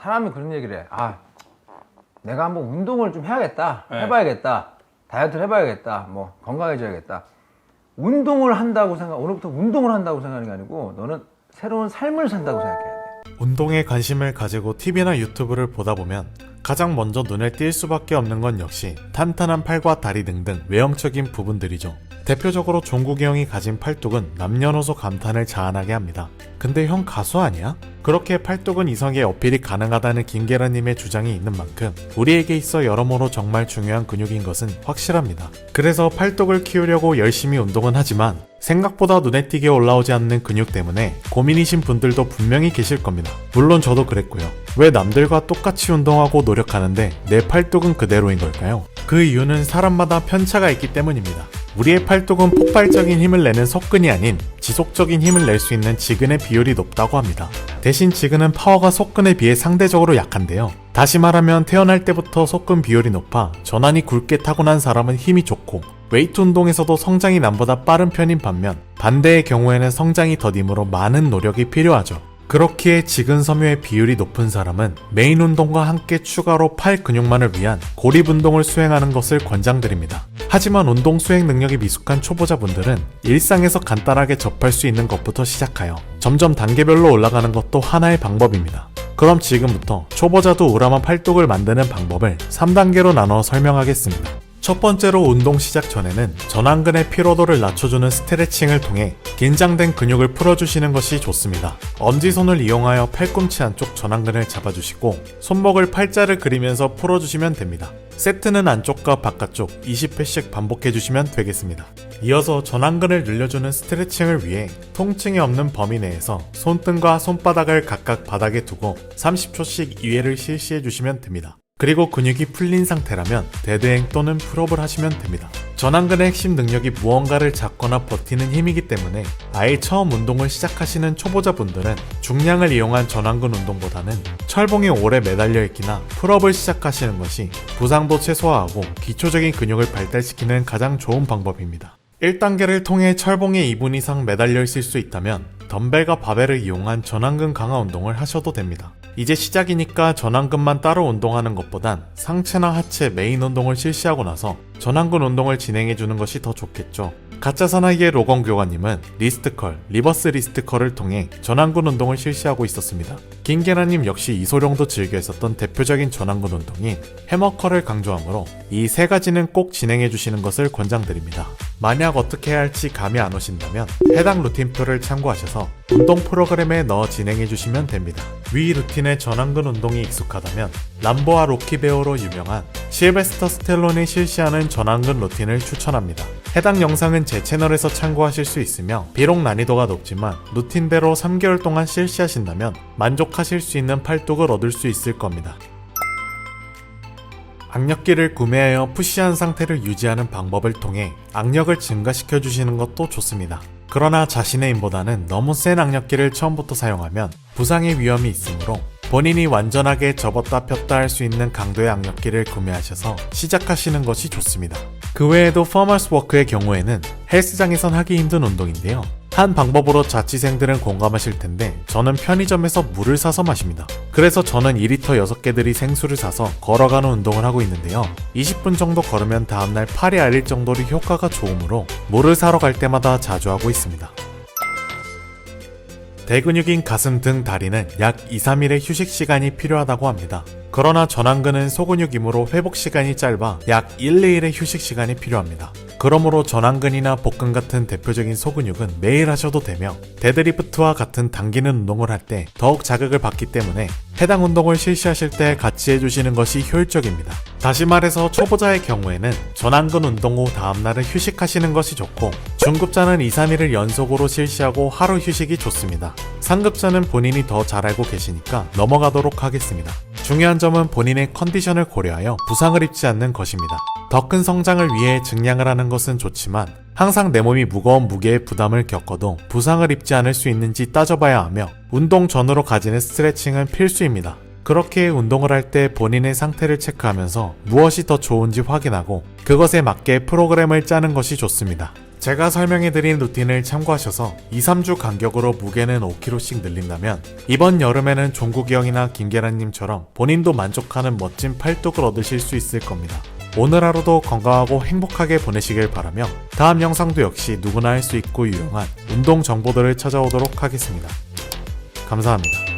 사람이 그런 얘기를 해. 내가 한번 운동을 좀 해야겠다. 네. 해봐야겠다. 다이어트를 해봐야겠다. 뭐 건강해져야겠다. 운동을 한다고 오늘부터 운동을 한다고 생각하는 게 아니고 너는 새로운 삶을 산다고 생각해야 돼. 운동에 관심을 가지고 TV나 유튜브를 보다 보면 가장 먼저 눈에 띌 수밖에 없는 건 역시 탄탄한 팔과 다리 등등 외형적인 부분들이죠. 대표적으로 종국이 형이 가진 팔뚝은 남녀노소 감탄을 자아나게 합니다. 근데 형 가수 아니야? 그렇게 팔뚝은 이성에 어필이 가능하다는 김계란님의 주장이 있는 만큼 우리에게 있어 여러모로 정말 중요한 근육인 것은 확실합니다. 그래서 팔뚝을 키우려고 열심히 운동은 하지만 생각보다 눈에 띄게 올라오지 않는 근육 때문에 고민이신 분들도 분명히 계실 겁니다. 물론 저도 그랬고요. 왜 남들과 똑같이 운동하고 노력하는데 내 팔뚝은 그대로인 걸까요? 그 이유는 사람마다 편차가 있기 때문입니다. 우리의 팔뚝은 폭발적인 힘을 내는 속근이 아닌 지속적인 힘을 낼 수 있는 지근의 비율이 높다고 합니다. 대신 지근은 파워가 속근에 비해 상대적으로 약한데요. 다시 말하면 태어날 때부터 속근 비율이 높아 전환이 굵게 타고난 사람은 힘이 좋고 웨이트 운동에서도 성장이 남보다 빠른 편인 반면 반대의 경우에는 성장이 더디므로 많은 노력이 필요하죠. 그렇기에 지근 섬유의 비율이 높은 사람은 메인 운동과 함께 추가로 팔 근육만을 위한 고립 운동을 수행하는 것을 권장드립니다. 하지만 운동 수행 능력이 미숙한 초보자분들은 일상에서 간단하게 접할 수 있는 것부터 시작하여 점점 단계별로 올라가는 것도 하나의 방법입니다. 그럼 지금부터 초보자도 우람한 팔뚝을 만드는 방법을 3단계로 나눠 설명하겠습니다. 첫 번째로 운동 시작 전에는 전완근의 피로도를 낮춰주는 스트레칭을 통해 긴장된 근육을 풀어주시는 것이 좋습니다. 엄지손을 이용하여 팔꿈치 안쪽 전완근을 잡아주시고 손목을 팔자를 그리면서 풀어주시면 됩니다. 세트는 안쪽과 바깥쪽 20회씩 반복해주시면 되겠습니다. 이어서 전완근을 늘려주는 스트레칭을 위해 통증이 없는 범위 내에서 손등과 손바닥을 각각 바닥에 두고 30초씩 2회를 실시해주시면 됩니다. 그리고 근육이 풀린 상태라면 데드행 또는 풀업을 하시면 됩니다. 전완근의 핵심 능력이 무언가를 잡거나 버티는 힘이기 때문에 아예 처음 운동을 시작하시는 초보자분들은 중량을 이용한 전완근 운동보다는 철봉에 오래 매달려 있기나 풀업을 시작하시는 것이 부상도 최소화하고 기초적인 근육을 발달시키는 가장 좋은 방법입니다. 1단계를 통해 철봉에 2분 이상 매달려 있을 수 있다면 덤벨과 바벨을 이용한 전완근 강화 운동을 하셔도 됩니다. 이제 시작이니까 전완근만 따로 운동하는 것보단 상체나 하체 메인 운동을 실시하고 나서 전완근 운동을 진행해주는 것이 더 좋겠죠. 가짜 사나이의 로건교관님은 리스트컬, 리버스 리스트컬을 통해 전완근 운동을 실시하고 있었습니다. 김계란님 역시 이소룡도 즐겨 했었던 대표적인 전완근 운동인 해머컬을 강조하므로 이 세 가지는 꼭 진행해주시는 것을 권장드립니다. 만약 어떻게 해야 할지 감이 안 오신다면 해당 루틴표를 참고하셔서 운동 프로그램에 넣어 진행해주시면 됩니다. 위 루틴의 전완근 운동이 익숙하다면 람보와 로키 배우로 유명한 실베스터 스텔론이 실시하는 전완근 루틴을 추천합니다. 해당 영상은 제 채널에서 참고하실 수 있으며 비록 난이도가 높지만 루틴대로 3개월 동안 실시하신다면 만족하실 수 있는 팔뚝을 얻을 수 있을 겁니다. 악력기를 구매하여 푸시한 상태를 유지하는 방법을 통해 악력을 증가시켜 주시는 것도 좋습니다. 그러나 자신의 힘보다는 너무 센 악력기를 처음부터 사용하면 부상의 위험이 있으므로 본인이 완전하게 접었다 폈다 할 수 있는 강도의 악력기를 구매하셔서 시작하시는 것이 좋습니다. 그 외에도 퍼머스 워크의 경우에는 헬스장에선 하기 힘든 운동인데요. 한 방법으로 자취생들은 공감하실 텐데 저는 편의점에서 물을 사서 마십니다. 그래서 저는 2리터 6개들이 생수를 사서 걸어가는 운동을 하고 있는데요. 20분 정도 걸으면 다음날 팔이 알릴 정도로 효과가 좋으므로 물을 사러 갈 때마다 자주 하고 있습니다. 대근육인 가슴 등 다리는 약 2-3일의 휴식 시간이 필요하다고 합니다. 그러나 전완근은 소근육이므로 회복 시간이 짧아 약 1-2일의 휴식 시간이 필요합니다. 그러므로 전완근이나 복근 같은 대표적인 소근육은 매일 하셔도 되며 데드리프트와 같은 당기는 운동을 할 때 더욱 자극을 받기 때문에 해당 운동을 실시하실 때 같이 해주시는 것이 효율적입니다. 다시 말해서 초보자의 경우에는 전완근 운동 후 다음날은 휴식하시는 것이 좋고 중급자는 2-3일을 연속으로 실시하고 하루 휴식이 좋습니다. 상급자는 본인이 더 잘 알고 계시니까 넘어가도록 하겠습니다. 중요한 점은 본인의 컨디션을 고려하여 부상을 입지 않는 것입니다. 더 큰 성장을 위해 증량을 하는 것은 좋지만 항상 내 몸이 무거운 무게의 부담을 겪어도 부상을 입지 않을 수 있는지 따져봐야 하며 운동 전후로 가지는 스트레칭은 필수입니다. 그렇게 운동을 할 때 본인의 상태를 체크하면서 무엇이 더 좋은지 확인하고 그것에 맞게 프로그램을 짜는 것이 좋습니다. 제가 설명해드린 루틴을 참고하셔서 2-3주 간격으로 무게는 5kg씩 늘린다면 이번 여름에는 종국이 형이나 김계란님처럼 본인도 만족하는 멋진 팔뚝을 얻으실 수 있을 겁니다. 오늘 하루도 건강하고 행복하게 보내시길 바라며 다음 영상도 역시 누구나 할 수 있고 유용한 운동 정보들을 찾아오도록 하겠습니다. 감사합니다.